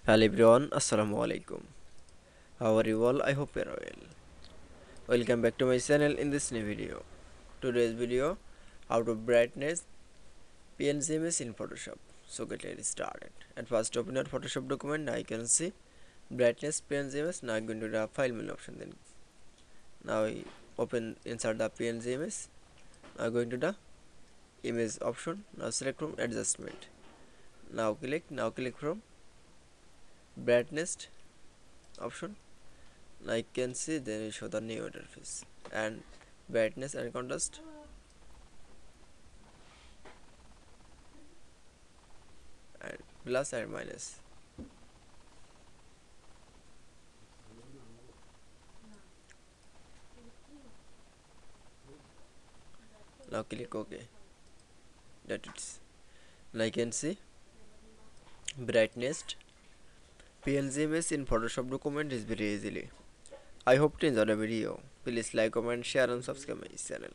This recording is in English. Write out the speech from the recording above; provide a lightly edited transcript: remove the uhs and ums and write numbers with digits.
Hello everyone, Assalamu alaikum. How are you all? I hope you're well. Welcome back to my channel in this new video. Today's video, how to brightness PNG image in Photoshop. So get ready started. At first open your Photoshop document. Now you can see brightness PNG image. Now I'm going to the file menu option. Then now I open inside the PNG image. Now going to the image option. Now select from adjustment. Now click from brightness option. I can see then we show the new interface and brightness and contrast and plus and minus. Now click OK. That it's. Now I can see brightness PNG image in Photoshop document is very easily. I hope to enjoy the video. Please like, comment, share and subscribe my channel.